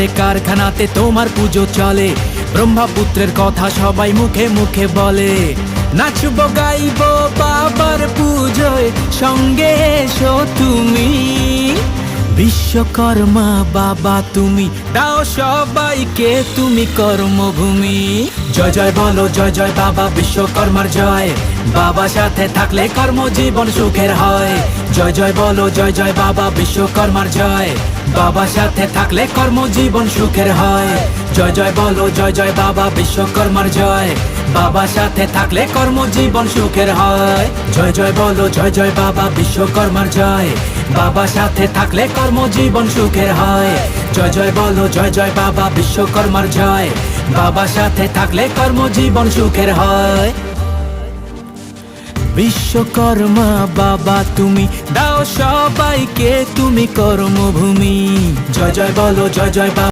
বাড়িতে কারখানাতে তোমার পুজো চলে, ব্রহ্মপুত্রের কথা সবাই মুখে মুখে বলে। নাচবো গাইবো বাবার পুজোয়, সঙ্গে এসো তুমি। বিশ্বকর্মা বাবা তুমি, দাও সবাইকে তুমি কর্মভূমি। জয় জয় বলো জয় জয় বাবা বিশ্বকর্মার জয়, বাবা সাথে থাকলে কর্মজীবন সুখের হয়। জয় জয় বলো জয় জয় বাবা বিশ্বকর্মার জয়, বাবা সাথে থাকলে কর্মজীবন সুখের হয়। জয় জয় বলো জয় জয় বাবা বিশ্বকর্মার জয়, বাবা সাথে থাকলে কর্মজীবন সুখের হয়। জয় জয় বলো জয় জয় বাবা বিশ্বকর্মার জয়, বাবা সাথে থাকলে কর্মজীবন সুখের হয়। জয় জয় বলো জয় জয় বাবা বিশ্বকর্মার জয়, বাবা সাথে থাকলে কর্মজীবন সুখের হয়। বিশ্বকর্মা বাবা তুমি, দাও সবাইকে তুমি কর্মভূমি। জয় জয় বলো জয় জয় বাবা।